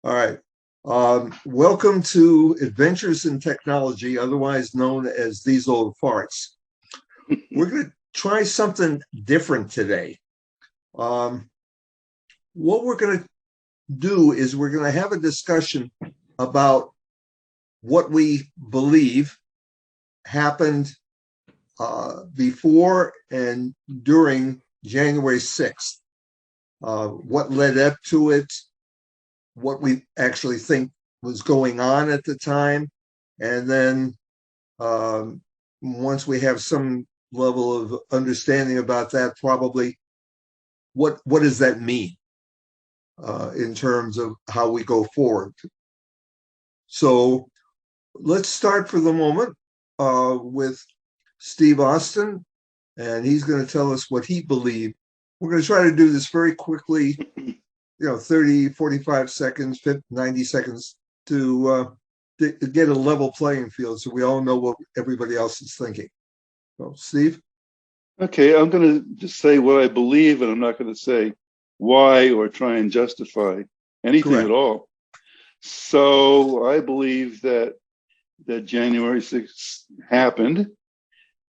All right. Welcome to Adventures in Technology, otherwise known as These Old Farts. We're going to try something different today. What we're going to do is we're going to have a discussion about what we believe happened before and during January 6th, what led up to it, what we actually think was going on at the time, and then once we have some level of understanding about that, probably what does that mean in terms of how we go forward. So let's start for the moment with Steve Austin, and he's going to tell us what he believed. We're going to try to do this very quickly, 30, 45 seconds, 50, 90 seconds to get a level playing field so we all know what everybody else is thinking. So, Steve? Okay, I'm going to just say what I believe, and I'm not going to say why or try and justify anything Correct. at all. So I believe that January 6th happened,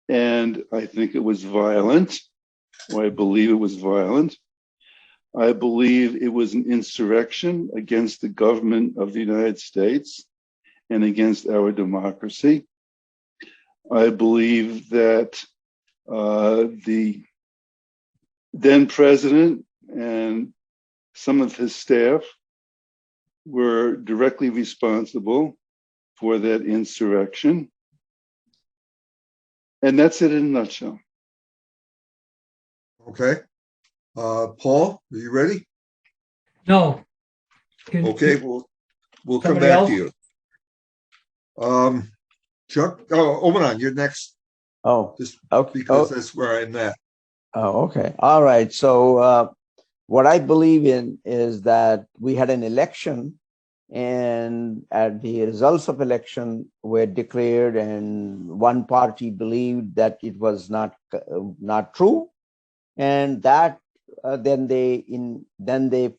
and I think it was violent, or I believe it was violent. I believe it was an insurrection against the government of the United States and against our democracy. I believe that the then president and some of his staff were directly responsible for that insurrection. And that's it in a nutshell. Okay. Paul, are you ready? No. Okay, we'll come back to you. Chuck, Omanon, you're next. Oh, just okay. Because that's where I'm at. Oh, okay. All right. So what I believe in is that we had an election, and the results of election were declared, and one party believed that it was not true, and that then they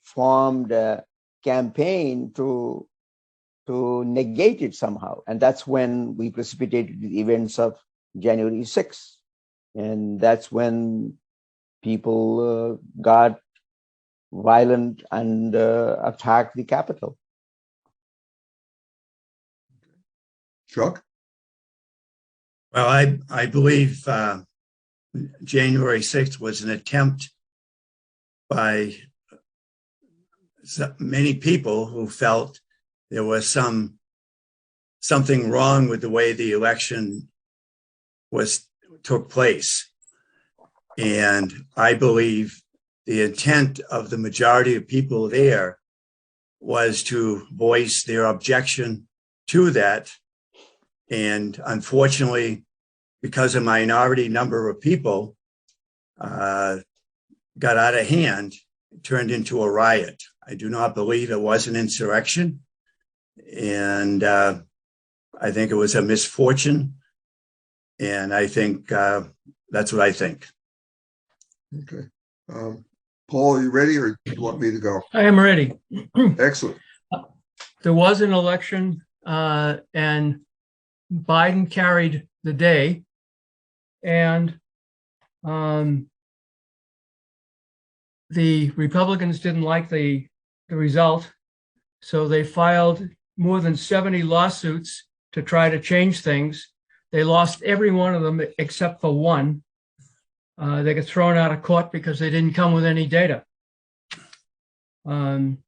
formed a campaign to negate it somehow, and that's when we precipitated the events of January 6th, and that's when people got violent and attacked the Capitol. Chuck? Well, I believe January 6th was an attempt by many people who felt there was something wrong with the way the election took place. And I believe the intent of the majority of people there was to voice their objection to that. And unfortunately, because a minority number of people got out of hand, it turned into a riot. I do not believe it was an insurrection. And I think it was a misfortune. And I think that's what I think. Okay. Paul, are you ready, or do you want me to go? I am ready. Excellent. There was an election, and Biden carried the day, and the Republicans didn't like the result, so they filed more than 70 lawsuits to try to change things. They lost every one of them except for one. They got thrown out of court because they didn't come with any data. When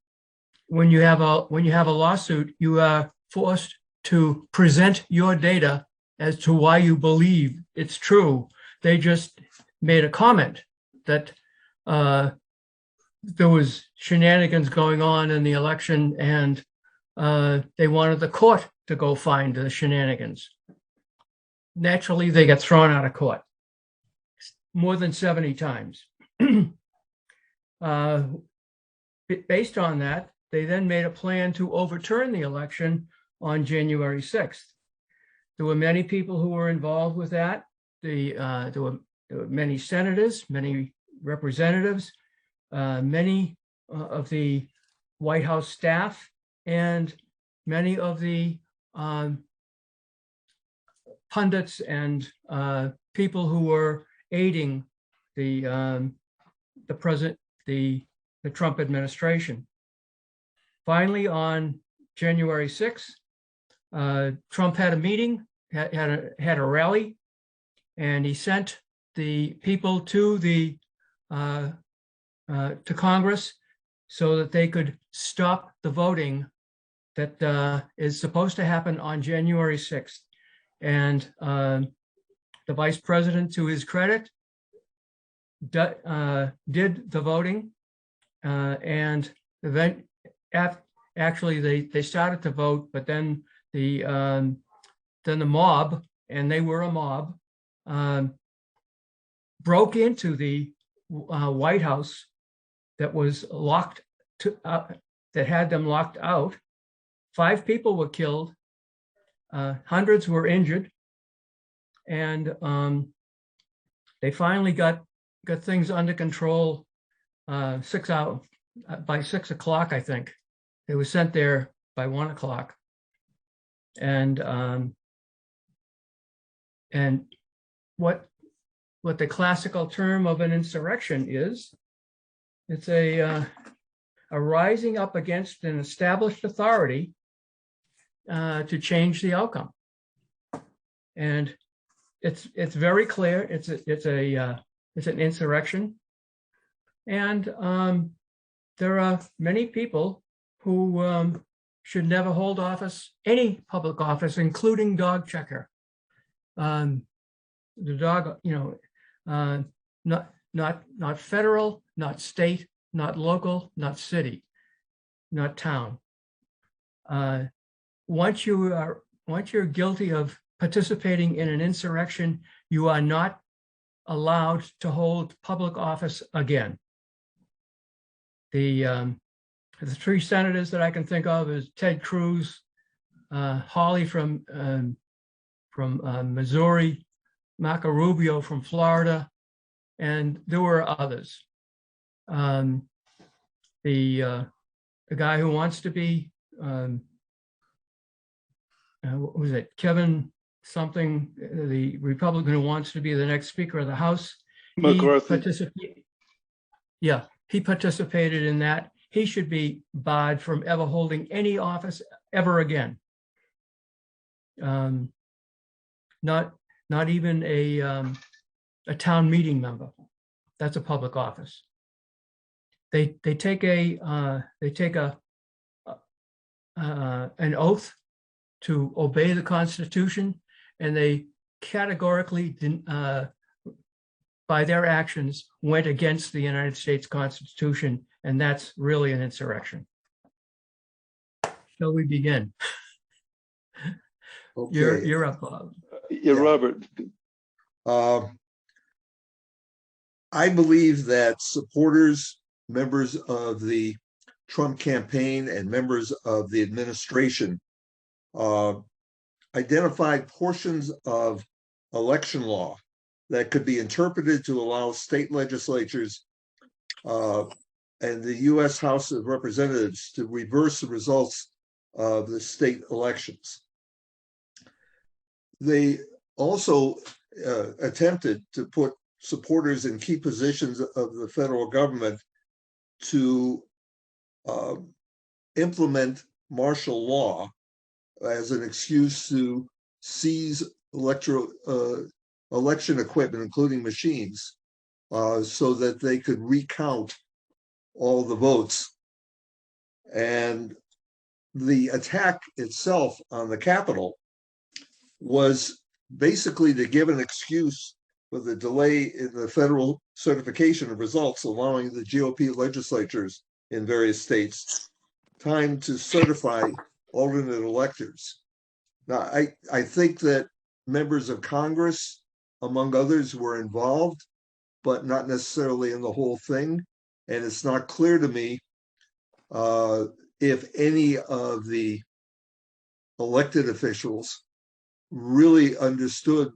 you have a lawsuit, you are forced to present your data as to why you believe it's true. They just made a comment that there was shenanigans going on in the election, and they wanted the court to go find the shenanigans. Naturally, they got thrown out of court more than 70 times. Based on that, they then made a plan to overturn the election on January 6th. There were many people who were involved with that. There were many senators, many representatives, many of the White House staff and many of the pundits and people who were aiding the Trump administration. Finally, on January 6th, Trump had a meeting, had a rally, and he sent the people to Congress so that they could stop the voting that is supposed to happen on January 6th. And the vice president, to his credit, did the voting, and actually they started to vote, but then the mob, and they were a mob, broke into the White House that was locked that had them locked out. 5 people were killed, hundreds were injured, and they finally got things under control. 6 hours by 6 o'clock, I think. They were sent there by 1 o'clock, and what the classical term of an insurrection is, it's a rising up against an established authority to change the outcome. And it's very clear. It's an insurrection, and there are many people who should never hold office, any public office, including dog checker. The dog, not federal, not state, not local, not city, not town. Once you're guilty of participating in an insurrection, you are not allowed to hold public office again. The 3 senators that I can think of is Ted Cruz, Hawley from Missouri, Marco Rubio from Florida, and there were others. The guy who wants to be, what was it, Kevin something, the Republican who wants to be the next Speaker of the House. McCarthy. He participated in that. He should be barred from ever holding any office ever again. Not even a town meeting member. That's a public office. They take an oath to obey the Constitution, and they categorically, by their actions, went against the United States Constitution, and that's really an insurrection. Shall we begin? Okay. You're up, Bob. Yeah, Robert. I believe that supporters, members of the Trump campaign, and members of the administration identified portions of election law that could be interpreted to allow state legislatures and the U.S. House of Representatives to reverse the results of the state elections. They also attempted to put supporters in key positions of the federal government to implement martial law as an excuse to seize election equipment, including machines, so that they could recount all the votes. And the attack itself on the Capitol was basically to give an excuse for the delay in the federal certification of results, allowing the GOP legislatures in various states time to certify alternate electors. Now, I think that members of Congress, among others, were involved, but not necessarily in the whole thing. And it's not clear to me if any of the elected officials really understood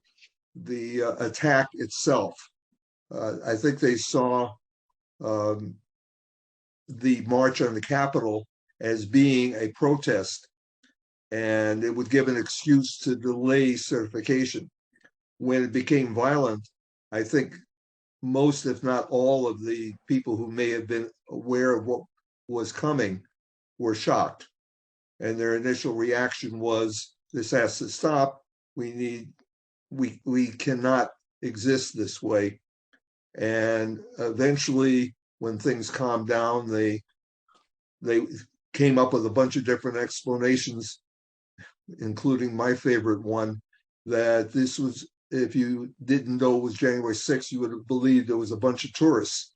the attack itself. I think they saw the march on the Capitol as being a protest, and it would give an excuse to delay certification. When it became violent, I think most, if not all, of the people who may have been aware of what was coming were shocked. And their initial reaction was, this has to stop. We cannot exist this way. And eventually, when things calmed down, they came up with a bunch of different explanations, including my favorite one, that this was, if you didn't know it was January 6th, you would have believed there was a bunch of tourists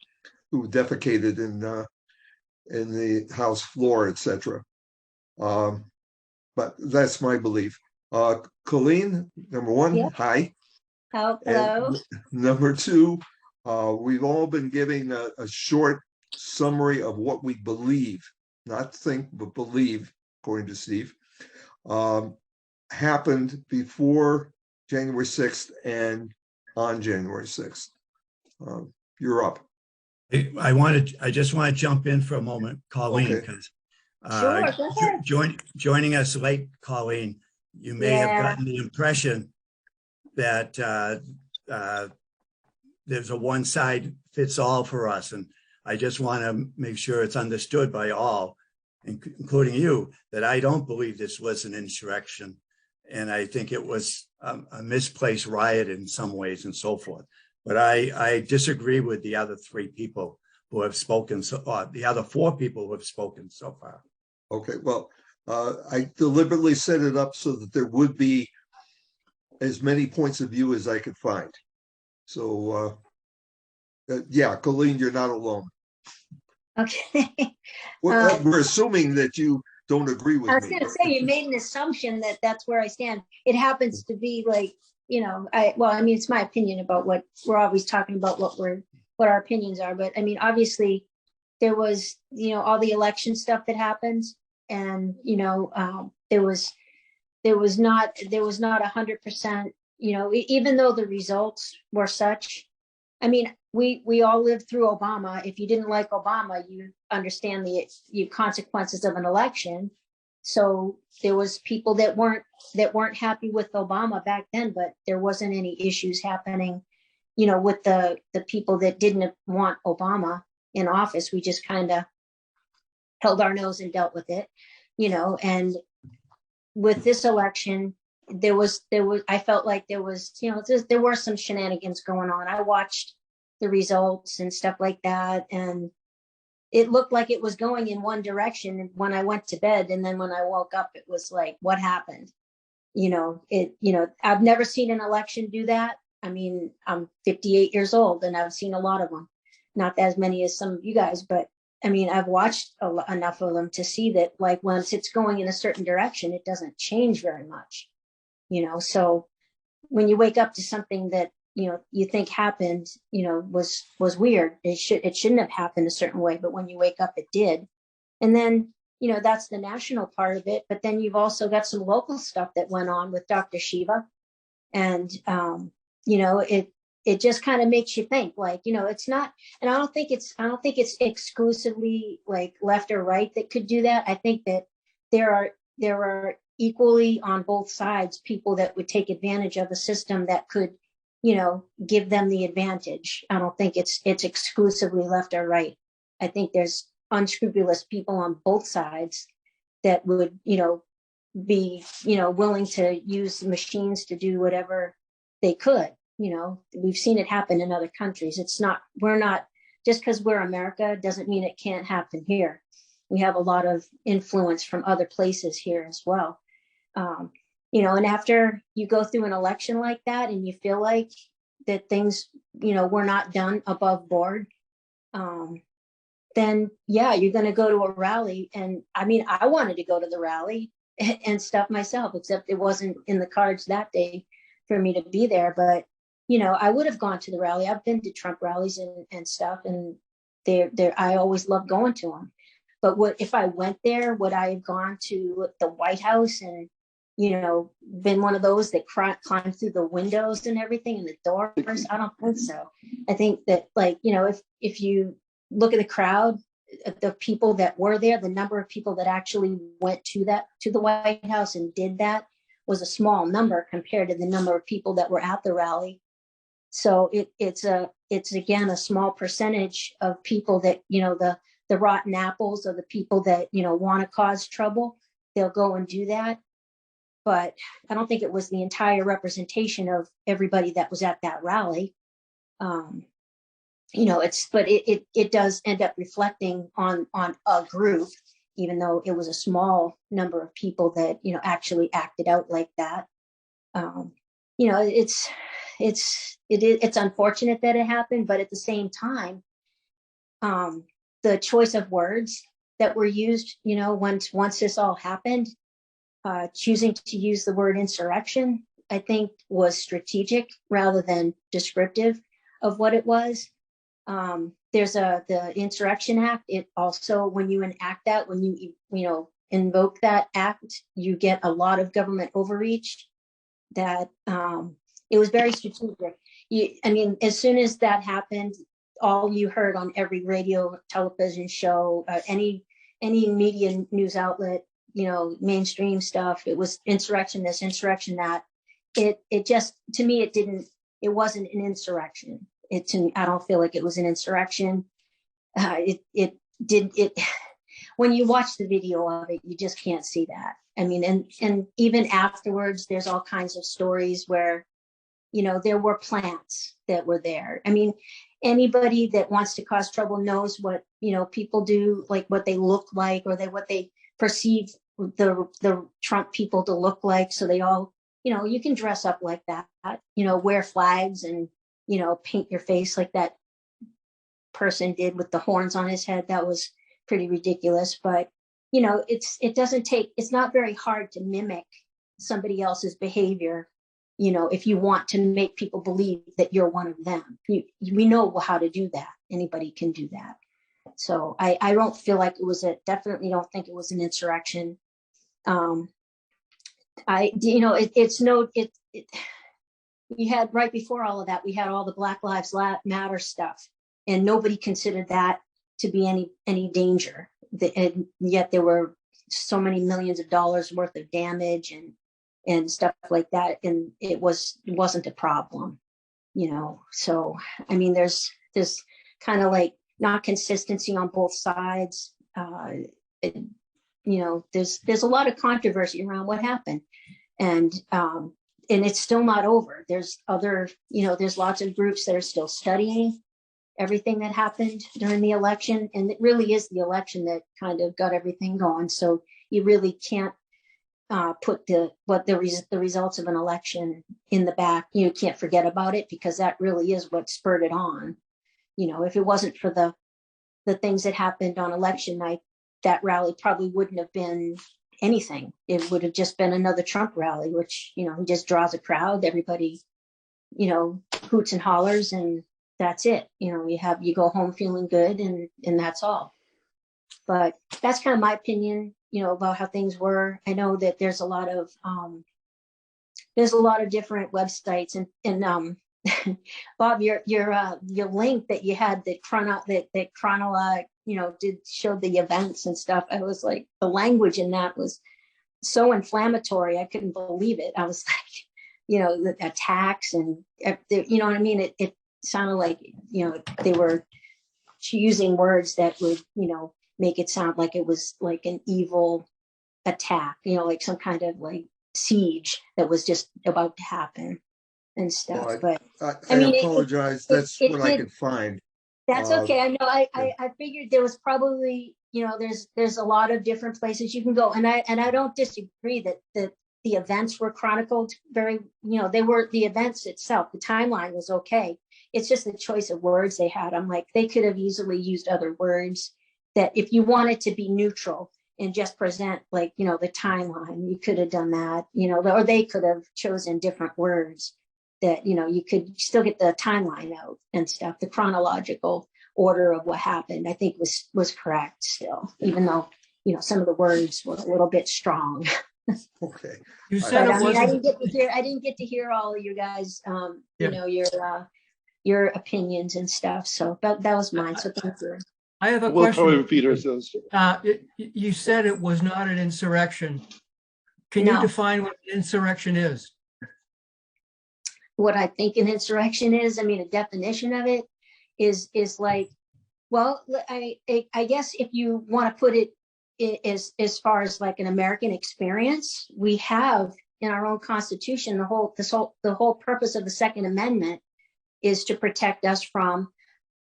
who defecated in the house floor, etc. But that's my belief. Colleen, number one, Yep. hi. Hello. And number two, we've all been giving a short summary of what we believe, not think, but believe, according to Steve, happened before January 6th and on January 6th. You're up. I just want to jump in for a moment, Colleen, Okay. because Sure, go ahead. joining us late, Colleen, you may have gotten the impression that there's a one size fits all for us. And I just want to make sure it's understood by all, including you, that I don't believe this was an insurrection. And I think it was a misplaced riot in some ways and so forth. But I disagree with the other three people who have spoken, the other four people who have spoken so far. Okay, well, I deliberately set it up so that there would be as many points of view as I could find. So, yeah, Colleen, you're not alone. Okay. We're assuming that you don't agree with me. I was going to say, you made an assumption that that's where I stand. It happens to be like, I mean, it's my opinion about what we're always talking about, what our opinions are. But I mean, obviously there was, all the election stuff that happens, and, there was not 100%, even though the results were such. I mean, we all lived through Obama. If you didn't like Obama, you understand the consequences of an election. So there was people that weren't happy with Obama back then, but there wasn't any issues happening, with the people that didn't want Obama in office. We just kind of held our nose and dealt with it, and with this election, I felt like there was, there were some shenanigans going on. I watched the results and stuff like that, and it looked like it was going in one direction when I went to bed. And then when I woke up, it was like, what happened? I've never seen an election do that. I mean, I'm 58 years old and I've seen a lot of them, not as many as some of you guys, but I mean, I've watched enough of them to see that, like, once it's going in a certain direction, it doesn't change very much, so when you wake up to something that, you think happened, was weird. It shouldn't have happened a certain way, but when you wake up, it did. And then, that's the national part of it. But then you've also got some local stuff that went on with Dr. Shiva. And, it just kind of makes you think, like, it's not, and I don't think it's exclusively like left or right that could do that. I think that there are equally on both sides people that would take advantage of a system that could, give them the advantage. I don't think it's exclusively left or right. I think there's unscrupulous people on both sides that would, be, willing to use machines to do whatever they could. We've seen it happen in other countries. We're not, just because we're America doesn't mean it can't happen here. We have a lot of influence from other places here as well. And after you go through an election like that and you feel like that things, were not done above board, then yeah, you're going to go to a rally. And I mean, I wanted to go to the rally and stuff myself, except it wasn't in the cards that day for me to be there. But, I would have gone to the rally. I've been to Trump rallies and stuff, and I always love going to them. But if I went there, would I have gone to the White House and, been one of those that climbed through the windows and everything and the doors? I don't think so. I think that, like, if you look at the crowd the people that were there, the number of people that actually went to the White House and did that was a small number compared to the number of people that were at the rally. So it's again a small percentage of people that, the rotten apples or the people that, want to cause trouble. They'll go and do that. But I don't think it was the entire representation of everybody that was at that rally. It does end up reflecting on a group, even though it was a small number of people that, actually acted out like that. It's unfortunate that it happened, but at the same time, the choice of words that were used, once this all happened, choosing to use the word insurrection, I think was strategic rather than descriptive of what it was. There's the Insurrection Act. It also, when you enact that, when you invoke that act, you get a lot of government overreach. That it was very strategic. As soon as that happened, all you heard on every radio, television show, any media news outlet, mainstream stuff, it was insurrection this, insurrection that. It just, to me, it wasn't an insurrection. I don't feel like it was an insurrection. When you watch the video of it, you just can't see that. And even afterwards, there's all kinds of stories where, there were plants that were there. Anybody that wants to cause trouble knows what, people do, like what they look like, or what they perceive the Trump people to look like. So they all, you can dress up like that, wear flags and, paint your face like that person did with the horns on his head. That was pretty ridiculous. But, it's not very hard to mimic somebody else's behavior, if you want to make people believe that you're one of them. We know how to do that. Anybody can do that. So I don't feel like it was definitely don't think it was an insurrection. We had, right before all of that, we had all the Black Lives Matter stuff, and nobody considered that to be any danger. And yet there were so many millions of dollars worth of damage and stuff like that, and it wasn't a problem, So there's kind of like not consistency on both sides. There's a lot of controversy around what happened, and it's still not over. There's there's lots of groups that are still studying everything that happened during the election. And it really is the election that kind of got everything going. So you really can't put the results of an election in the back. You can't forget about it, because that really is what spurred it on. If it wasn't for the things that happened on election night, that rally probably wouldn't have been anything. It would have just been another Trump rally, which, he just draws a crowd. Everybody, hoots and hollers, and that's it. You go home feeling good, and that's all. But that's kind of my opinion, about how things were. I know that there's a lot of different websites, and Bob, your link that you had that showed the events and stuff. I was like, the language in that was so inflammatory. I couldn't believe it. I was like, the attacks and what I mean? It sounded like, they were using words that would, make it sound like it was like an evil attack, like some kind of like siege that was just about to happen and stuff. Well, but I apologize. That's what I could find. That's okay. I know. I figured there was probably, there's a lot of different places you can go, and I don't disagree that the events were chronicled very, they were the events itself. The timeline was okay. It's just the choice of words they had. I'm like, they could have easily used other words. That if you wanted to be neutral and just present like, the timeline, you could have done that, or they could have chosen different words that, you could still get the timeline out and stuff. The chronological order of what happened, I think was correct still, even though, some of the words were a little bit strong. Okay. You said But, it wasn't. I didn't get to hear all of you guys, your opinions and stuff. So that was mine. So thank you. I have a We'll probably question. repeat ourselves. You said it was not an insurrection. Can you No. define what an insurrection is? What I think an insurrection is, I mean, a definition of it is like, well, I guess if you want to put it as far as like an American experience, we have in our own Constitution, the whole purpose of the Second Amendment is to protect us from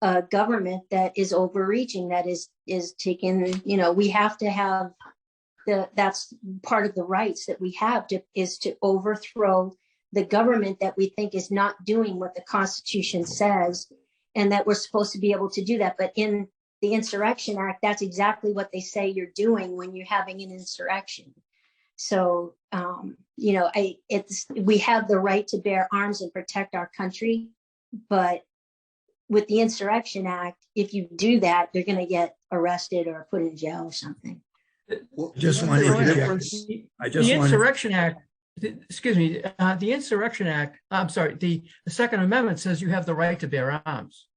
a government that is overreaching, that is taking, we have to have that's part of the rights that we have is to overthrow the government that we think is not doing what the Constitution says, and that we're supposed to be able to do that. But in the Insurrection Act, that's exactly what they say you're doing when you're having an insurrection. So, we have the right to bear arms and protect our country, but with the Insurrection Act, if you do that, you're going to get arrested or put in jail or something. Well, Just isn't wanted there to a interject. difference? I just The wanted, Insurrection Act, excuse me, the Insurrection Act, I'm sorry, the Second Amendment says you have the right to bear arms.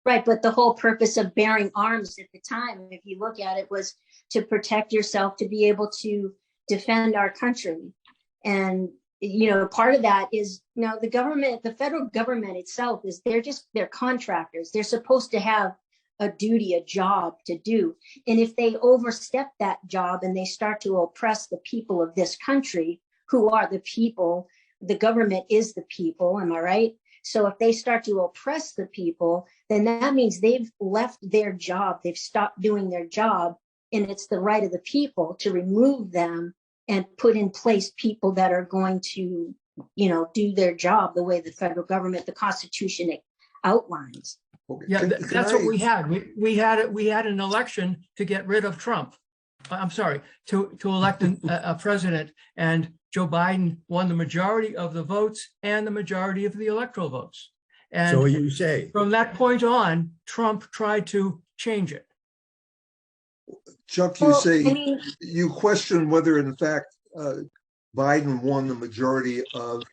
Right, but the whole purpose of bearing arms at the time, if you look at it, was to protect yourself, to be able to defend our country. And, part of that is, the government, the federal government itself they're contractors. They're supposed to have a duty, a job to do. And if they overstep that job and they start to oppress the people of this country, who are the people, the government is the people, am I right? So if they start to oppress the people, then that means they've left their job, they've stopped doing their job, and it's the right of the people to remove them and put in place people that are going to, do their job the way the federal government, the Constitution outlines. Okay, Yeah, can that's I- what we had. We had an election to get rid of Trump. I'm sorry, to elect a president, and Joe Biden won the majority of the votes and the majority of the electoral votes. And so you say, from that point on, Trump tried to change it. Chuck, you Well, say I mean, you question whether, in fact, Biden won the majority of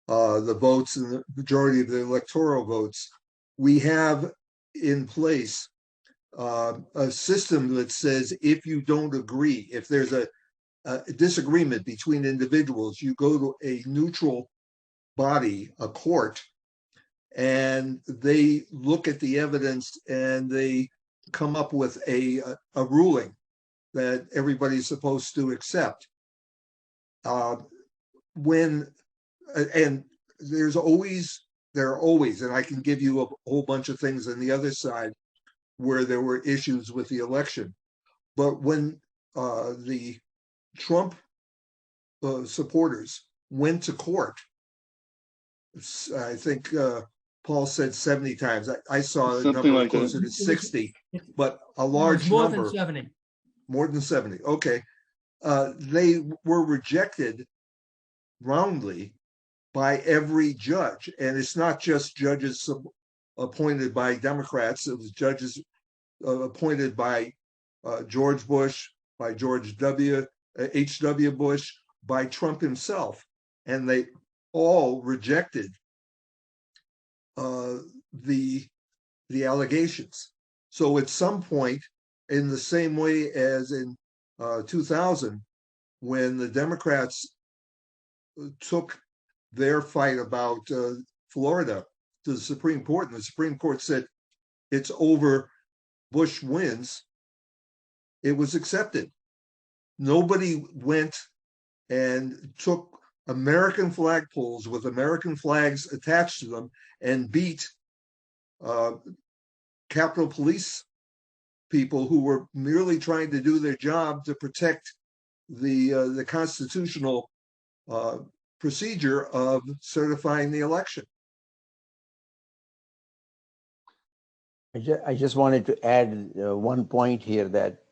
the votes and the majority of the electoral votes. We have in place a system that says if you don't agree, if there's a disagreement between individuals, you go to a neutral body, a court, and they look at the evidence and they come up with a ruling that everybody's supposed to accept. And there are always, and I can give you a whole bunch of things on the other side where there were issues with the election. But when the Trump supporters went to court, I think Paul said 70 times. I saw a Something number like that. closer to 60, but a It was large more number. than 70. More than 70. Okay. They were rejected roundly by every judge. And it's not just judges appointed by Democrats. It was judges appointed by George Bush, by George H.W. Bush, by Trump himself. And they all rejected the allegations. So at some point, in the same way as in 2000, when the Democrats took their fight about Florida to the Supreme Court, and the Supreme Court said it's over, Bush wins, it was accepted. Nobody went and took American flag poles with American flags attached to them and beat Capitol Police people who were merely trying to do their job to protect the constitutional procedure of certifying the election. I just wanted to add one point here that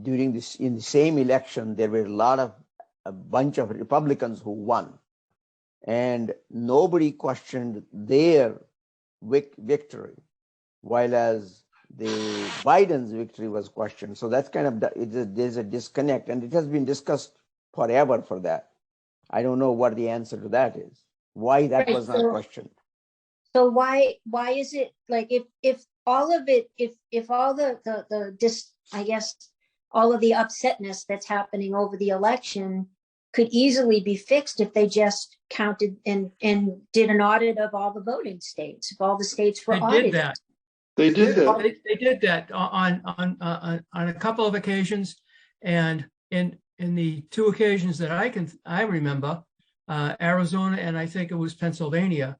during this, in the same election, there were a bunch of Republicans who won, and nobody questioned their victory, while as the Biden's victory was questioned. So that's kind of there's a disconnect, and it has been discussed forever for that. I don't know what the answer to that is. Why that Right, was not questioned. So why is it like if all of it, if all I guess, all of the upsetness that's happening over the election could easily be fixed if they just counted and did an audit of all the voting states, if all the states were They audited. did that. They did that. They did that on a couple of occasions, and in the two occasions that I remember, Arizona and I think it was Pennsylvania,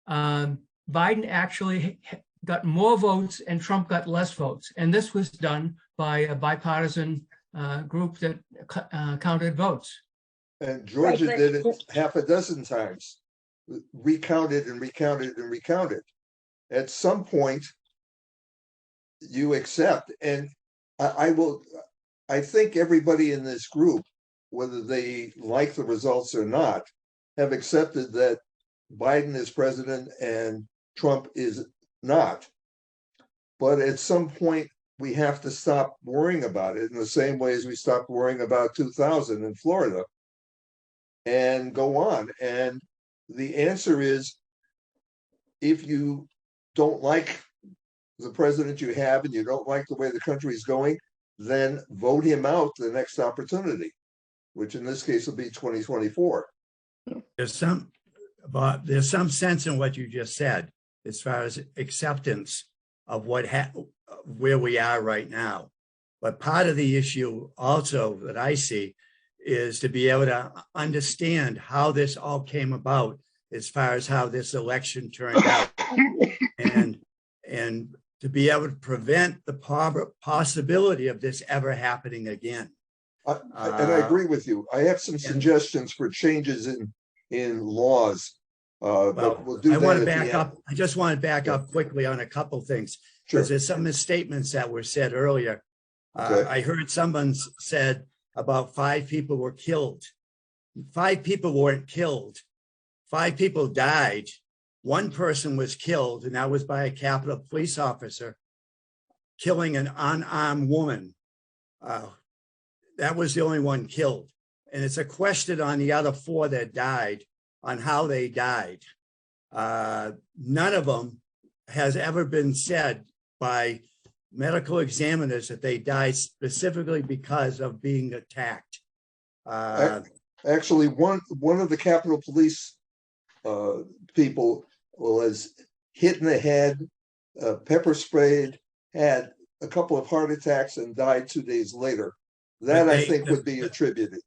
Biden actually got more votes and Trump got less votes, and this was done by a bipartisan group that counted votes. And Georgia Right, did it half a dozen times, recounted and recounted and recounted. At some point, you accept, and I think everybody in this group, whether they like the results or not, have accepted that Biden is president and Trump is not. But at some point, we have to stop worrying about it in the same way as we stopped worrying about 2000 in Florida and go on. And the answer is, if you don't like the president you have and you don't like the way the country is going, then vote him out the next opportunity, which in this case will be 2024. There's some sense in what you just said as far as acceptance of where we are right now. But part of the issue also that I see is to be able to understand how this all came about as far as how this election turned out, and to be able to prevent the possibility of this ever happening again. And I agree with you. I have some suggestions for changes in laws. But we'll do I that want to at the back end. up. I just want to back up quickly on a couple things, Sure. because there's some misstatements that were said earlier. Okay. I heard someone said about 5 people were killed. 5 people weren't killed. 5 people died. 1 person was killed, and that was by a Capitol police officer killing an unarmed woman. That was the only one killed. And it's a question on the other 4 that died, on how they died. None of them has ever been said by medical examiners that they died specifically because of being attacked. Actually, one of the Capitol Police people was hit in the head, pepper sprayed, had a couple of heart attacks, and died 2 days later. That I think would be attributed.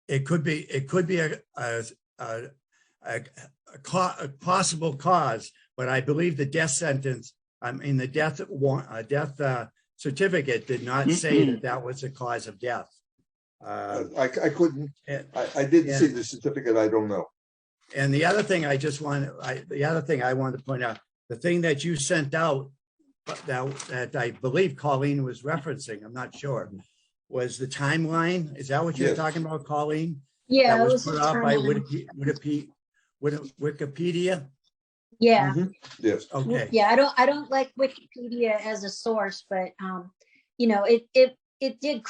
It could be a possible cause, but I believe the death sentence, the death certificate did not say that was the cause of death. I couldn't. I didn't see the certificate. I don't know. And the other thing I wanted to point out, the thing that you sent out that I believe Colleen was referencing, I'm not sure, was the timeline. Is that what you're talking about, Colleen? Yeah, that it was put out by Wikipedia. Yeah. Mm-hmm. Yes. Okay. Yeah, I don't like Wikipedia as a source, but it did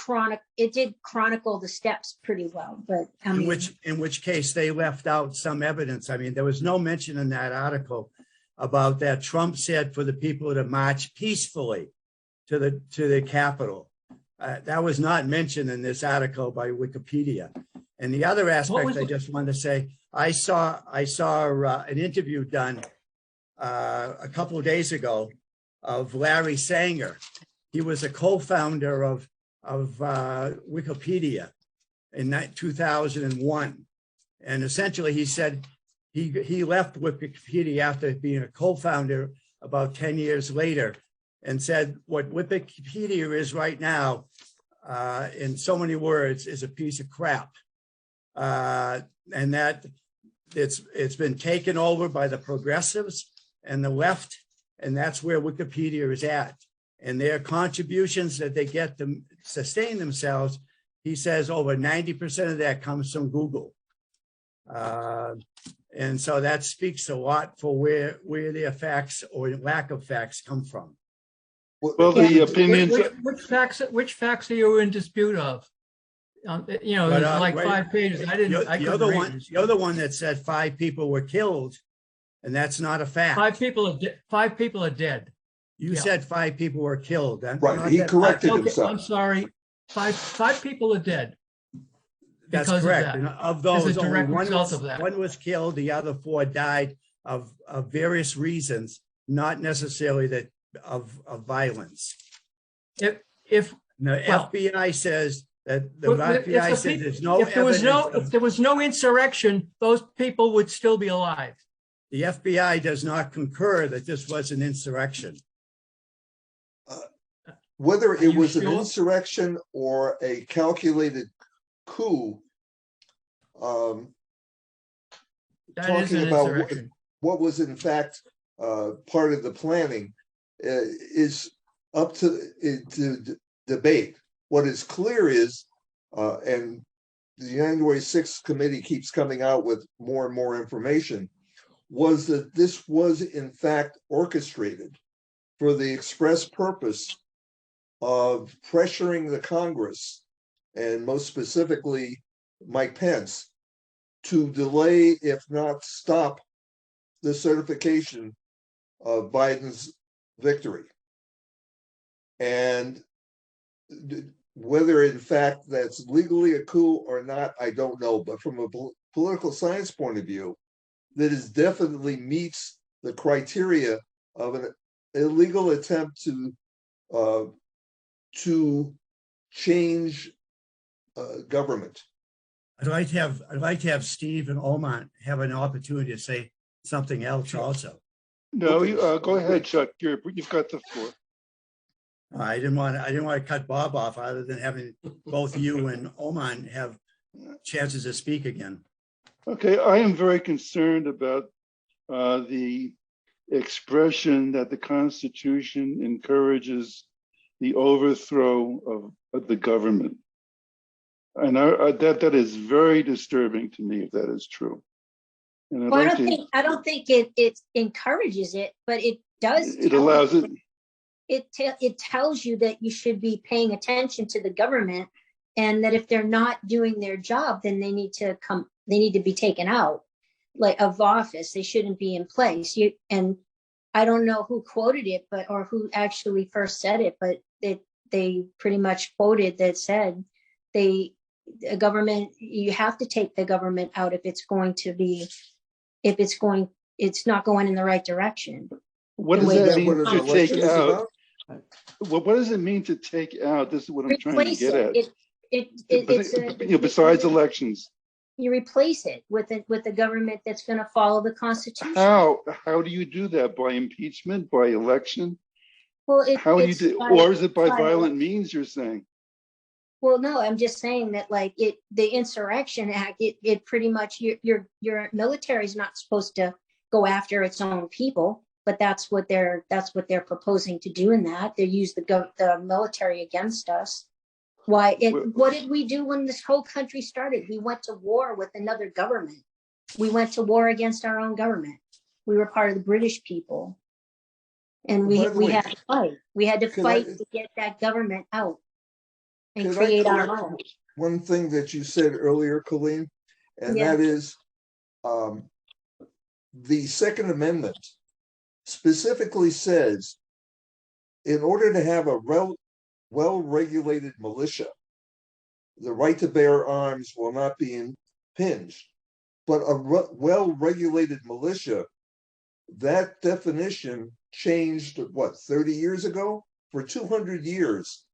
chronicle the steps pretty well. But in which case they left out some evidence. I mean, there was no mention in that article about that Trump said for the people to march peacefully to the Capitol. That was not mentioned in this article by Wikipedia. And the other aspect I just wanted to say, I saw an interview done a couple of days ago of Larry Sanger. He was a co-founder of Wikipedia in 2001, and essentially he said he left Wikipedia after being a co-founder about 10 years later, and said what Wikipedia is right now, in so many words, is a piece of crap. And that it's been taken over by the progressives and the left, and that's where Wikipedia is at. And their contributions that they get to sustain themselves, he says over 90% of that comes from Google. And so that speaks a lot for where their facts or lack of facts come from. Well, the opinions. Which facts are you in dispute of? Like 5 pages. You're the one that said 5 people were killed, and that's not a fact. 5 people are dead. You Yeah. said 5 people were killed. Right, he corrected Okay, himself. I'm sorry. Five people are dead. That's because of correct. that. And of As those, a only direct one result was, of that. one was killed. The other 4 died of various reasons, not necessarily that of violence. If The Well, FBI says that the if the FBI says peop- there's no if there was evidence. if there was no insurrection, those people would still be alive. The FBI does not concur that this was an insurrection. Whether Are it you was an sure? insurrection or a calculated coup, That is talking an about insurrection. what was in fact part of the planning is up to debate. What is clear is, and the January 6th committee keeps coming out with more and more information, was that this was in fact orchestrated for the express purpose of pressuring the Congress, and most specifically Mike Pence, to delay, if not stop, the certification of Biden's victory. And whether in fact that's legally a coup or not, I don't know. But from a political science point of view, that is definitely meets the criteria of an illegal attempt to change government. I'd like to have Steve and Omont have an opportunity to say something else also. No, Okay. go ahead, Chuck. You've got the floor. I didn't want to cut Bob off other than having both you and Oman have chances to speak again. Okay, I am very concerned about the expression that the Constitution encourages the overthrow of the government. And that is very disturbing to me if that is true. And I'd Well, like I don't think it encourages it, but it does. it allows it. It tells you that you should be paying attention to the government, and that if they're not doing their job, then they need to be taken out, like, of office. They shouldn't be in place. And I don't know who quoted it, or who actually first said it, but they pretty much quoted that said the government, you have to take the government out if it's not going in the right direction. What The does way that Is that mean what an to take election is out? about? What does it mean to take out? This is what I'm trying to Replace get at. it. Besides elections, You replace it with a government that's going to follow the Constitution. how do you do that? By impeachment? By election? Well, How do you do? Or is it by violent election. means? You're saying? Well, no, I'm just saying that, like, the Insurrection Act, it pretty much, your military is not supposed to go after its own people, but that's what they're proposing to do in that. They use the military against us. What did we do when this whole country started? We went to war with another government. We went to war against our own government. We were part of the British people, and By the we way, had to fight. We had to can fight I- to get that government out and Can I create our correct own. one thing that you said earlier, Colleen? And Yeah. that is the Second Amendment specifically says, in order to have a well-regulated militia, the right to bear arms will not be impinged. But a well-regulated militia, that definition changed, 30 years ago? For 200 years,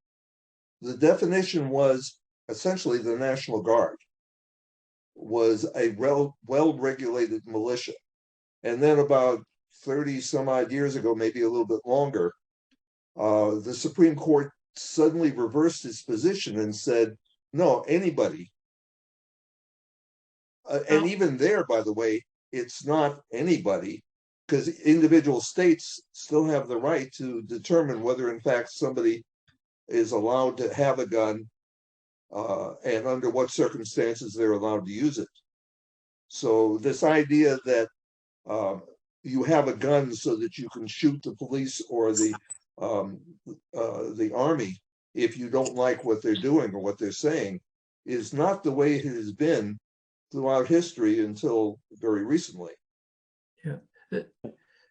the definition was essentially the National Guard was a well-regulated militia. And then about 30 some odd years ago, maybe a little bit longer, the Supreme Court suddenly reversed its position and said, no, anybody. And even there, by the way, it's not anybody, because individual states still have the right to determine whether in fact somebody is allowed to have a gun and under what circumstances they're allowed to use it. So this idea that you have a gun so that you can shoot the police or the army if you don't like what they're doing or what they're saying is not the way it has been throughout history until very recently. Yeah.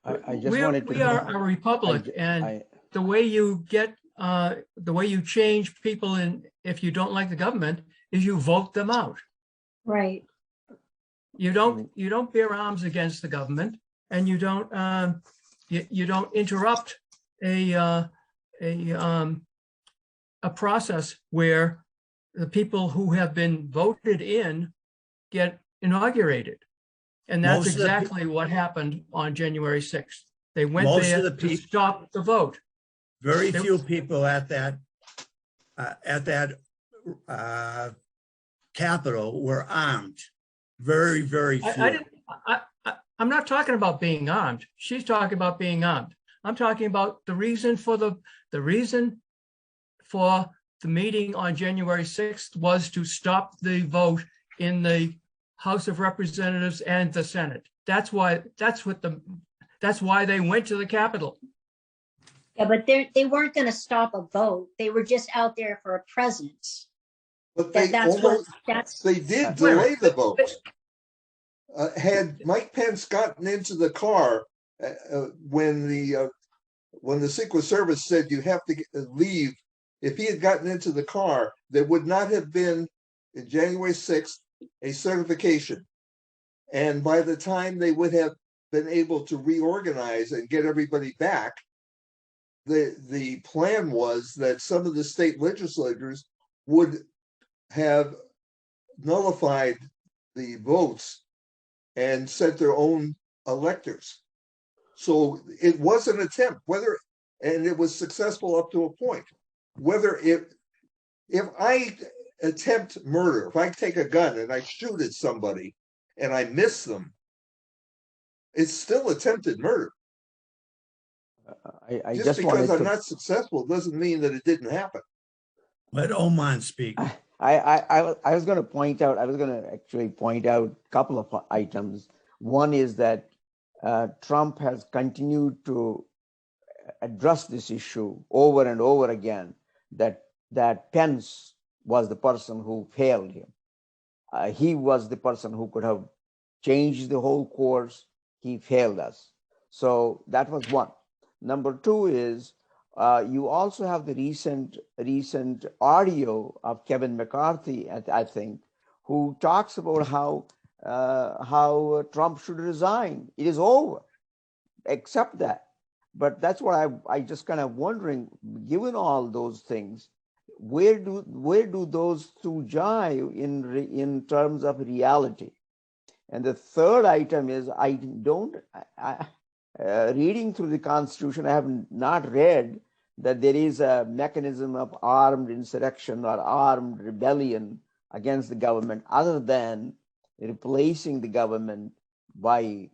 I just wanted to. We are a republic, and the way you get, the way you change people in, if you don't like the government, is you vote them out. Right. You don't bear arms against the government, and you don't interrupt a process where the people who have been voted in get inaugurated. And that's exactly what happened on January 6th. They went there to stop the vote. Very few people at that Capitol were armed. Very, very few. I'm not talking about being armed. She's talking about being armed. I'm talking about the reason for the meeting on January 6th was to stop the vote in the House of Representatives and the Senate. That's why they went to the Capitol. Yeah, but they weren't going to stop a vote. They were just out there for a presence. But they did delay the vote. Had Mike Pence gotten into the car when the Secret Service said you have to leave, if he had gotten into the car, there would not have been, in January 6th, a certification. And by the time they would have been able to reorganize and get everybody back, the plan was that some of the state legislators would have nullified the votes and sent their own electors. So it was an attempt, and it was successful up to a point. Whether if I attempt murder, if I take a gun and I shoot at somebody and I miss them, it's still attempted murder. Just because I'm not successful doesn't mean that it didn't happen. Let Oman speak. I was going to point out, actually point out a couple of items. One is that Trump has continued to address this issue over and over again, that Pence was the person who failed him. He was the person who could have changed the whole course. He failed us. So that was one. Number two is you also have the recent audio of Kevin McCarthy, I think, who talks about how Trump should resign. It is over. Accept that. But that's what I just kind of wondering, given all those things, where do those two jive in terms of reality? And the third item is reading through the Constitution, I have not read that there is a mechanism of armed insurrection or armed rebellion against the government other than replacing the government by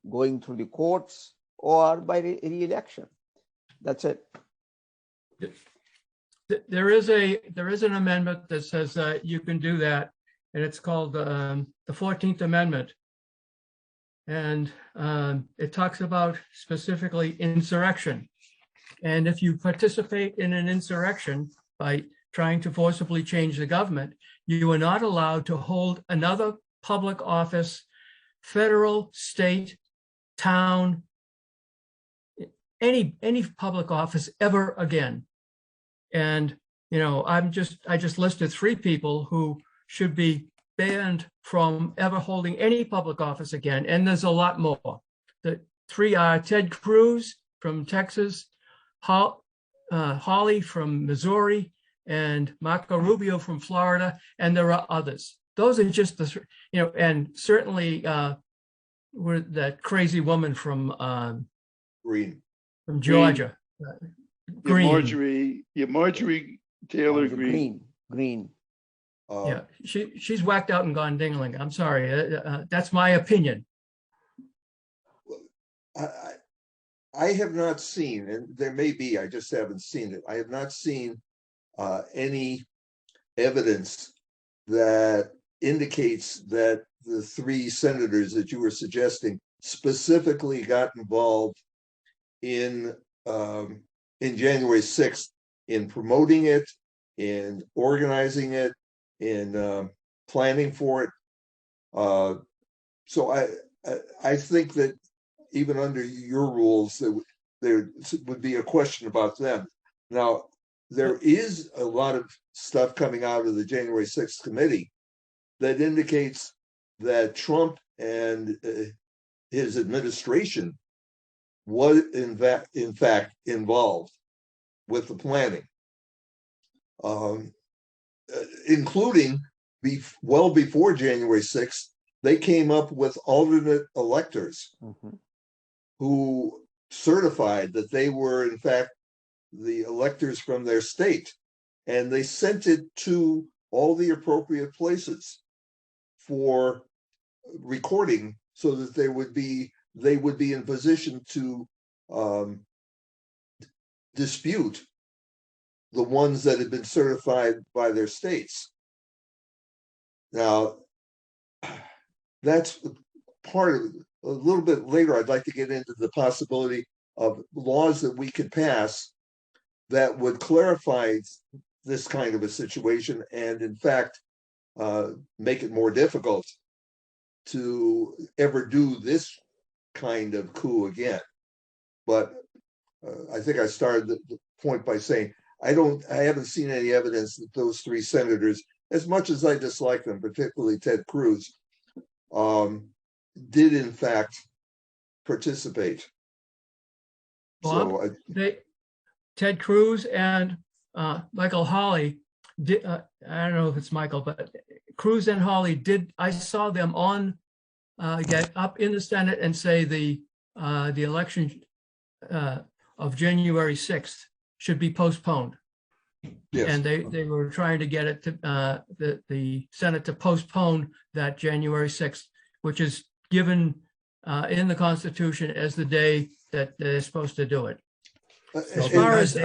going through the courts or by re-election. That's it. There is an amendment that says that you can do that, and it's called the 14th Amendment. And it talks about specifically insurrection. And if you participate in an insurrection by trying to forcibly change the government, you are not allowed to hold another public office, federal, state, town, any public office ever again. And I just listed 3 people who should be banned from ever holding any public office again, and there's a lot more. The 3 are Ted Cruz from Texas, Hawley from Missouri, and Marco Rubio from Florida, and there are others. Those are just the, and certainly we're that crazy woman from Green, from Georgia, Green. Marjorie Taylor Green. Yeah, she's whacked out and gone dingling. I'm sorry, that's my opinion. I have not seen, and there may be, I just haven't seen it. I have not seen any evidence that indicates that the 3 senators that you were suggesting specifically got involved in January 6th in promoting it, in organizing it, in planning for it. So I think that even under your rules, there would be a question about them. Now, there is a lot of stuff coming out of the January 6th committee that indicates that Trump and his administration was in fact involved with the planning, including well before January 6th, they came up with alternate electors who certified that they were in fact the electors from their state, and they sent it to all the appropriate places for recording so that they would be in position to dispute the ones that had been certified by their states. Now, that's part of it. A little bit later, I'd like to get into the possibility of laws that we could pass that would clarify this kind of a situation and, in fact, make it more difficult to ever do this kind of coup again. But I think I started the point by saying I haven't seen any evidence that those three senators, as much as I dislike them, particularly Ted Cruz, did in fact participate. Bob, Ted Cruz and Michael Hawley did. I don't know if it's Michael, but Cruz and Hawley did. I saw them on get up in the Senate and say the election of January 6th should be postponed. Yes. And they were trying to get it to the Senate to postpone that January 6th, which is given in the Constitution as the day that they're supposed to do it. As far as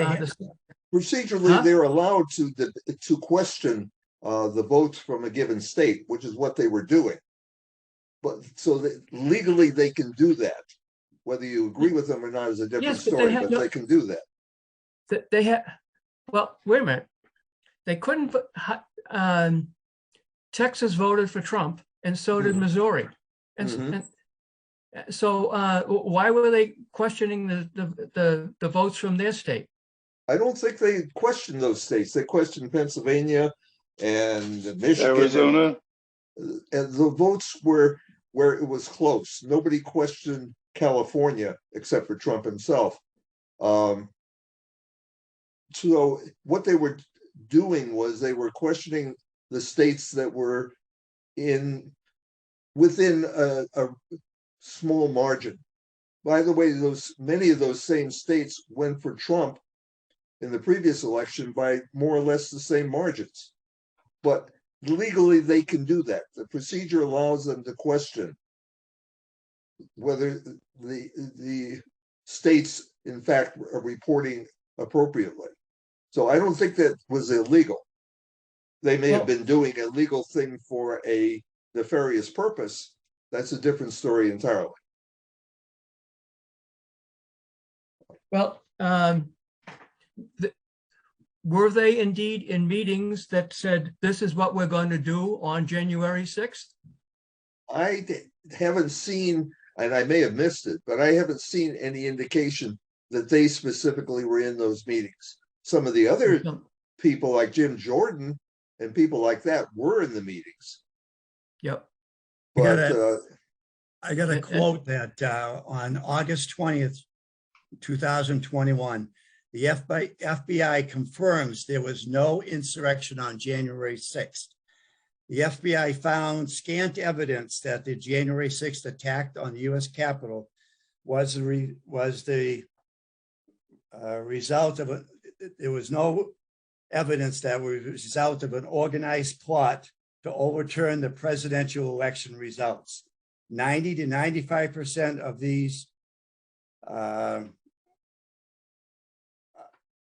procedurally, they're allowed to question the votes from a given state, which is what they were doing. But so that legally they can do that. Whether you agree with them or not is a different story, but they can do that. They had. Well, wait a minute. They couldn't. Texas voted for Trump, and so did Missouri, and so why were they questioning the votes from their state? I don't think they questioned those states. They questioned Pennsylvania and Michigan, Arizona, and the votes were where it was close. Nobody questioned California except for Trump himself. So what they were doing was they were questioning the states that were within a small margin. By the way, many of those same states went for Trump in the previous election by more or less the same margins. But legally, they can do that. The procedure allows them to question whether the states, in fact, are reporting appropriately. So I don't think that was illegal. They may have been doing a legal thing for a nefarious purpose. That's a different story entirely. Well, were they indeed in meetings that said, this is what we're going to do on January 6th? I haven't seen, and I may have missed it, but I haven't seen any indication that they specifically were in those meetings. Some of the other people like Jim Jordan and people like that were in the meetings. Yep. But I got a quote that on August 20th, 2021, the FBI confirms there was no insurrection on January 6th. The FBI found scant evidence that the January 6th attack on the U.S. Capitol was the result of there was no evidence that was a result of an organized plot to overturn the presidential election results. 90 to 95% of these, I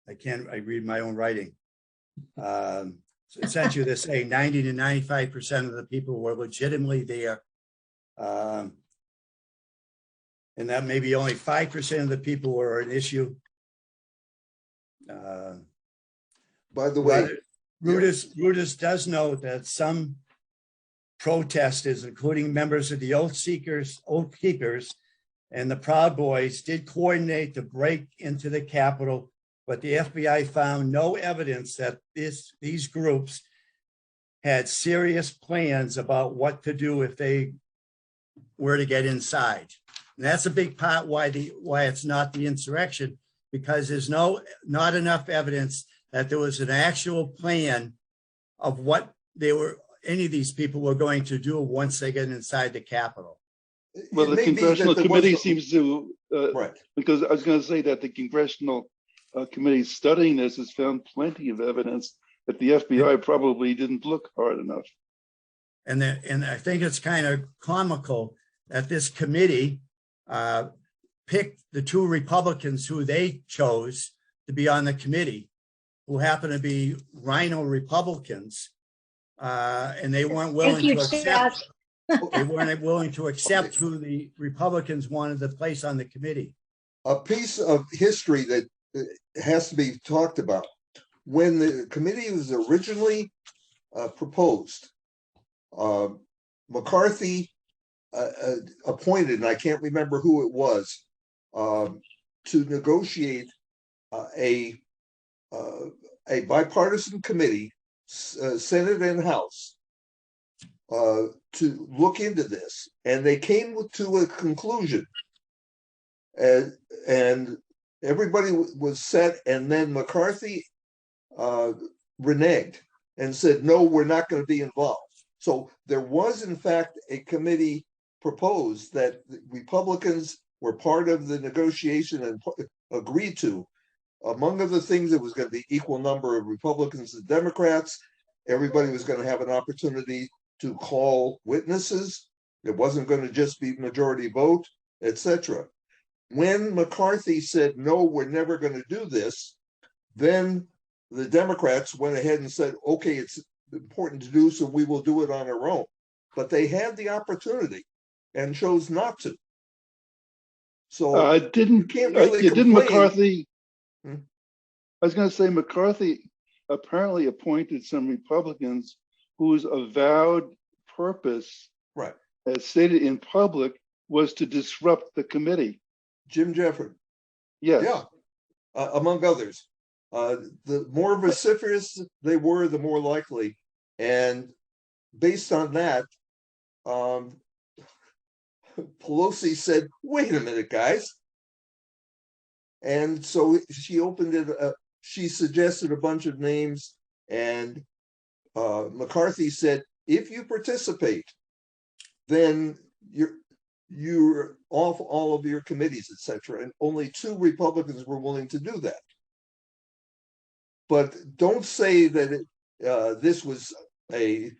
read my own writing. Essentially, they're saying 90 to 95% of the people were legitimately there. And that maybe only 5% of the people were an issue. By the way, Reuters does note that some protesters, including members of the Oath Keepers and the Proud Boys did coordinate to break into the Capitol, but the FBI found no evidence that these groups had serious plans about what to do if they were to get inside. And that's a big part why it's not the insurrection, because there's not enough evidence that there was an actual plan of what any of these people were going to do once they get inside the Capitol. Well, the congressional committee seems to, right. because I was going to say that the congressional committee studying this has found plenty of evidence that the FBI probably didn't look hard enough. And I think it's kind of comical that this committee picked the two Republicans who they chose to be on the committee, who happen to be Rhino Republicans, and they weren't willing to accept. They weren't willing to accept who the Republicans wanted to place on the committee. A piece of history that has to be talked about. When the committee was originally proposed, McCarthy appointed, and I can't remember who it was, to negotiate a bipartisan committee, Senate and House, to look into this, and they came to a conclusion, and everybody was set, and then McCarthy reneged and said, no, we're not going to be involved. So there was, in fact, a committee proposed that the Republicans were part of the negotiation and agreed to. Among other things, it was going to be equal number of Republicans and Democrats. Everybody was going to have an opportunity to call witnesses. It wasn't going to just be majority vote, etc. When McCarthy said, no, we're never going to do this, then the Democrats went ahead and said, okay, it's important to do, so we will do it on our own. But they had the opportunity and chose not to. So didn't McCarthy? I was going to say McCarthy apparently appointed some Republicans whose avowed purpose, right, as stated in public, was to disrupt the committee. Jim Jefford. Yes. Yeah, among others. The more vociferous they were, the more likely. And based on that, Pelosi said, wait a minute, guys. And so she opened it up. She suggested a bunch of names, and McCarthy said, if you participate, then you're off all of your committees, etc. And only 2 Republicans were willing to do that. But don't say that this was a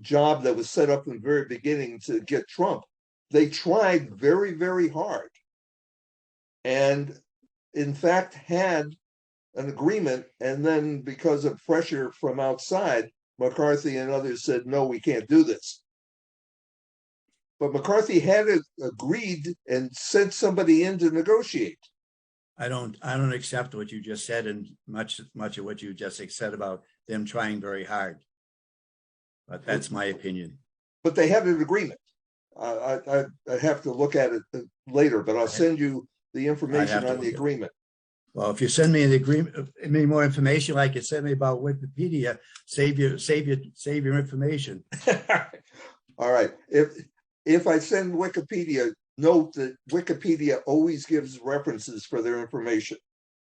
job that was set up in the very beginning to get Trump. They tried very, very hard, and in fact had an agreement. And then because of pressure from outside, McCarthy and others said, no, we can't do this. But McCarthy had agreed and sent somebody in to negotiate. I don't accept what you just said, and much of what you just said about them trying very hard. But that's my opinion. But they had an agreement. I have to look at it later, but I'll send you the information on the agreement. Well, if you send me the agreement, any more information, like you sent me about Wikipedia, save your information. All right. If I send Wikipedia, note that Wikipedia always gives references for their information,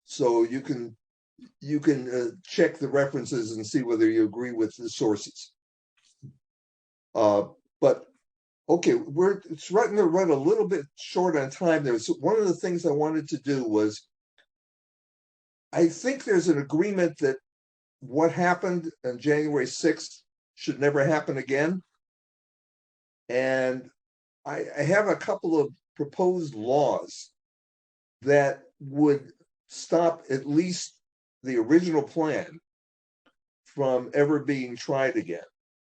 so you can check the references and see whether you agree with the sources. But okay, it's running to run a little bit short on time there. So one of the things I wanted to do was, I think there's an agreement that what happened on January 6th should never happen again. And I have a couple of proposed laws that would stop at least the original plan from ever being tried again.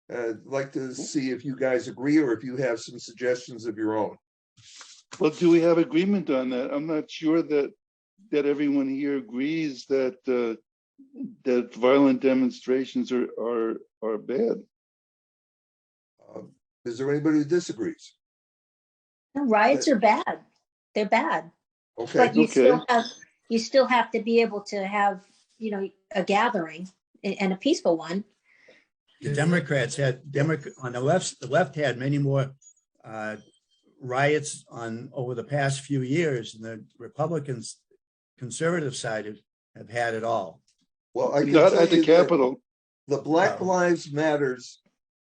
I'd like to see if you guys agree, or if you have some suggestions of your own. Well, do we have agreement on that? I'm not sure that everyone here agrees that that violent demonstrations are bad. Is there anybody who disagrees? Riots are bad. they're bad. Okay, But Okay. you still have to be able to have, a gathering and a peaceful one. The Democrats had on the left had many more riots on over the past few years, and the Republicans, conservative side have had it all. well, I can Not tell at the you that Capitol. the Black No. Lives Matters,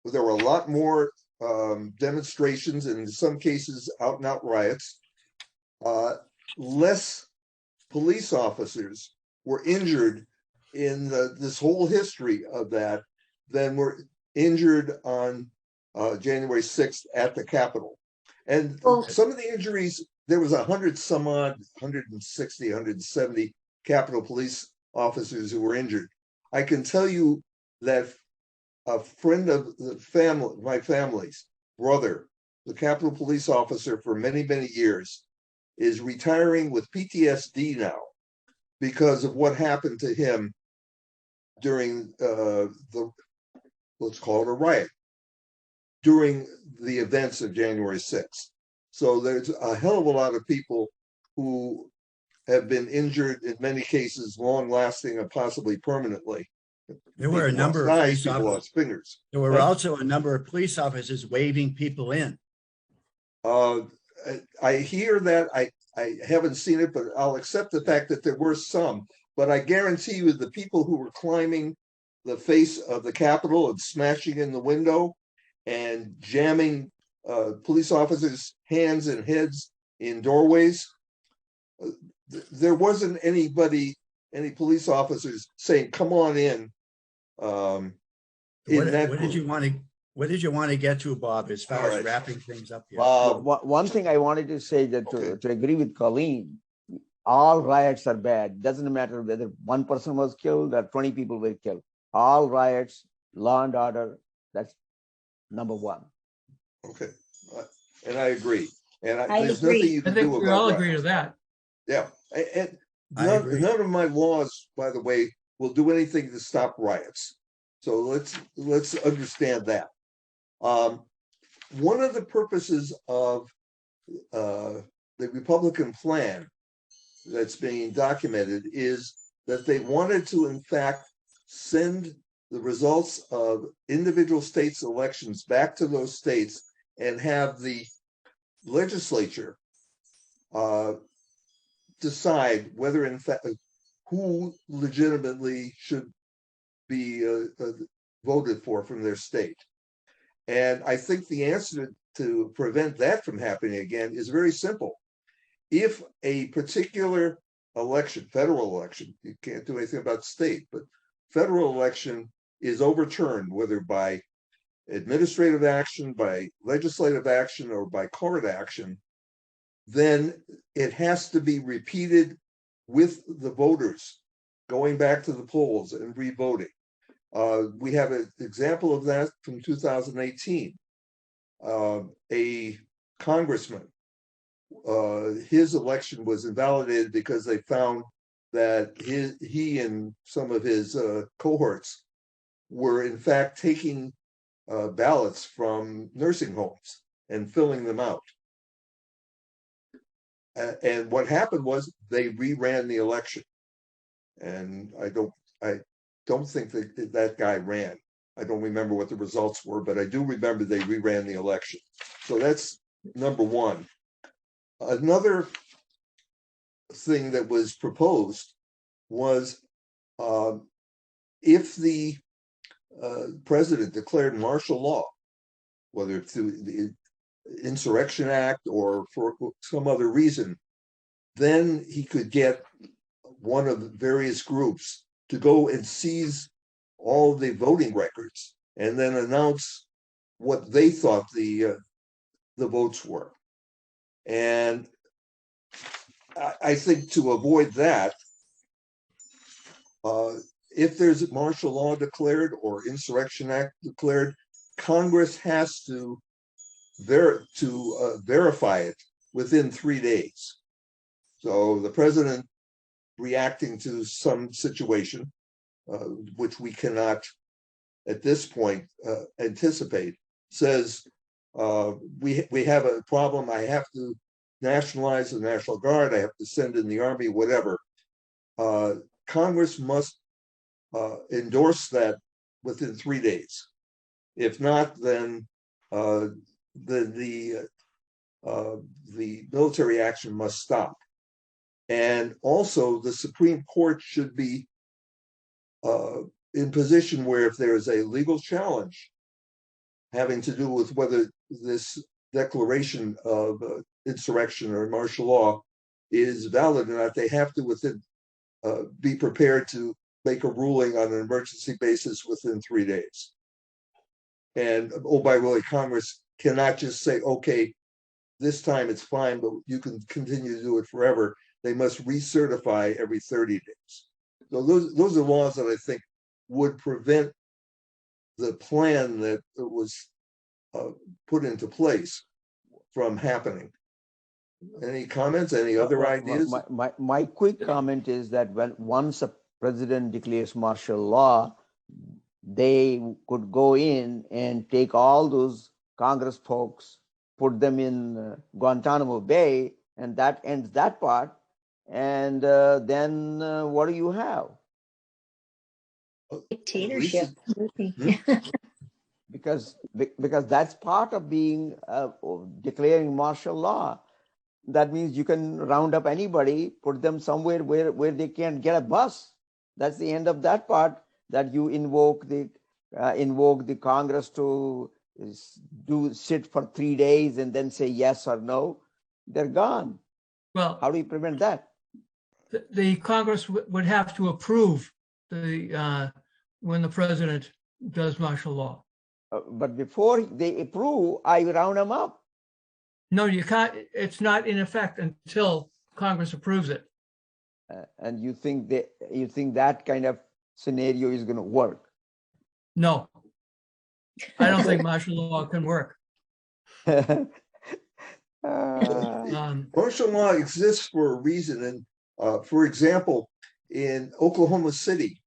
there were a lot more demonstrations and in some cases out and out riots. Less police officers were injured in this whole history of that than were injured on January 6th at the Capitol. And Well- some of the injuries, there was 100 some odd, 160, 170 Capitol police officers who were injured. I can tell you that a friend of the family, my family's brother, the Capitol police officer for many, many years, is retiring with PTSD now because of what happened to him during let's call it a riot, during the events of January 6th. So there's a hell of a lot of people who have been injured, in many cases, long lasting and possibly permanently. There were a People number lost of eyes, police people officers. lost fingers. There were But, also a number of police officers waving people in. I hear that. I haven't seen it, but I'll accept the fact that there were some. But I guarantee you, the people who were climbing the face of the Capitol and smashing in the window and jamming police officers' hands and heads in doorways, there wasn't any police officers saying, "Come on in." What did you want to get to, Bob, as far as wrapping things up here? One thing I wanted to say that to agree with Colleen, all riots are bad. Doesn't matter whether one person was killed or 20 people were killed. All riots, law and order, that's number one. Okay, and I agree. And I there's agree. nothing you I can think do we about all that. agree to that. Yeah, and I agree. none of my laws, by the way, will do anything to stop riots. So let's understand that. One of the purposes of the Republican plan that's being documented is that they wanted to, in fact, send the results of individual states' elections back to those states and have the legislature decide whether, in fact, who legitimately should be voted for from their state. And I think the answer to prevent that from happening again is very simple. If a particular election, federal election, you can't do anything about state, but federal election is overturned, whether by administrative action, by legislative action, or by court action, then it has to be repeated with the voters going back to the polls and re-voting. We have an example of that from 2018. A congressman, his election was invalidated because they found that he and some of his cohorts were in fact taking ballots from nursing homes and filling them out. And what happened was they reran the election. And I don't think that guy ran. I don't remember what the results were, but I do remember they reran the election. So that's number one. Another thing that was proposed was if the president declared martial law, whether through the Insurrection Act or for some other reason, then he could get one of the various groups to go and seize all the voting records and then announce what they thought the votes were. And I think to avoid that, if there's martial law declared or Insurrection Act declared, Congress has to verify it within 3 days. So the president reacting to some situation, which we cannot at this point anticipate, says we have a problem. I have to nationalize the National Guard. I have to send in the Army, whatever. Congress must endorse that within 3 days. If not, then the military action must stop. And also, the Supreme Court should be in position where if there is a legal challenge having to do with whether this declaration of insurrection or martial law is valid or not, they have to be prepared to make a ruling on an emergency basis within 3 days. And oh, by the way, Congress cannot just say, okay, this time it's fine, but you can continue to do it forever. They must recertify every 30 days. So those are laws that I think would prevent the plan that was put into place from happening. Any comments? Any other ideas? My quick comment is that once a president declares martial law, they could go in and take all those Congress folks, put them in Guantanamo Bay, and that ends that part. And then what do you have? Dictatorship. Because that's part of being declaring martial law. That means you can round up anybody, put them somewhere where they can't get a bus. That's the end of that part. That you invoke the Congress to sit for 3 days and then say yes or no. They're gone. Well, how do you prevent that? The Congress would have to approve when the president does martial law. But before they approve, I round them up. No, you can't. It's not in effect until Congress approves it. And you think that kind of scenario is going to work? No, I don't think martial law can work. Martial law exists for a reason. And for example, in Oklahoma City,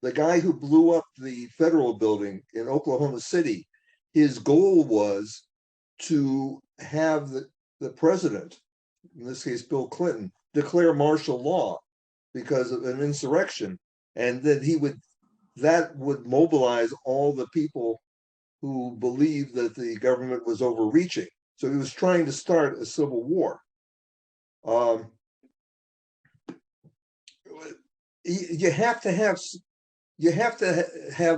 the guy who blew up the federal building in Oklahoma City, his goal was to have the president, in this case, Bill Clinton, declare martial law because of an insurrection. And then that would mobilize all the people who believed that the government was overreaching. So he was trying to start a civil war. You have to have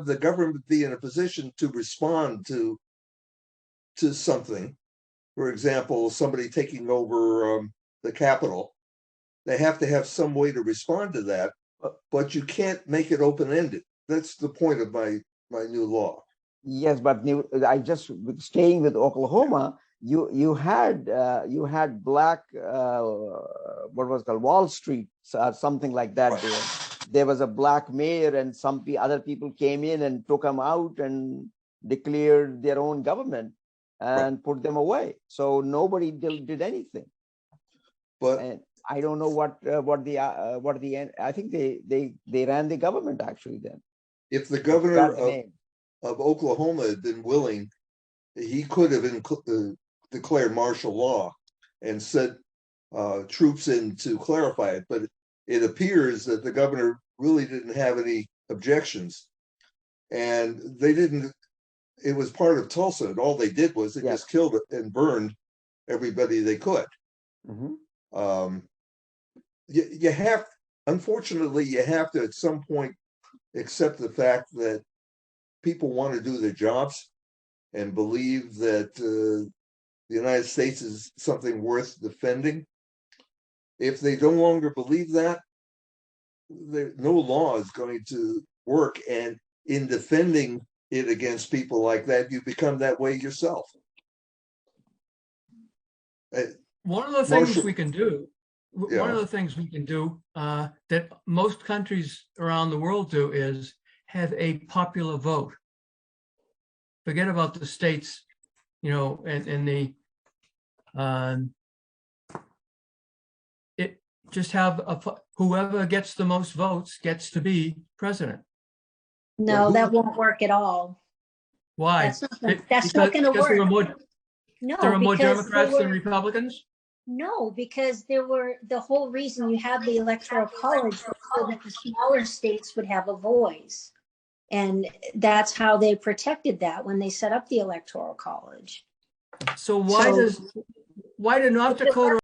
the government be in a position to respond to something. For example, somebody taking over the Capitol. They have to have some way to respond to that, but you can't make it open-ended. That's the point of my new law. Yes, but I just staying with Oklahoma. You had black what was called Wall Street, something like that. Right. There was a black mayor, and some other people came in and took them out and declared their own government and put them away. So nobody did anything. But I don't know what the I think they ran the government actually then. If the governor of Oklahoma had been willing, he could have declared martial law and sent troops in to clarify it. But it appears that the governor really didn't have any objections, and they didn't. It was part of Tulsa, and all they did was they just killed it and burned everybody they could. Mm-hmm. You have, unfortunately, you have to at some point accept the fact that people want to do their jobs and believe that the United States is something worth defending. If they no longer believe that, no law is going to work. And in defending it against people like that, you become that way yourself. One of the things we can do, that most countries around the world do is have a popular vote. Forget about the states, and the just have whoever gets the most votes gets to be president. No, that won't work at all. Why? That's not going to work. There are more Democrats than Republicans? No, because the whole reason you have the electoral college was so that the smaller states would have a voice. And that's how they protected that when they set up the electoral college. So why So- why do North Dakota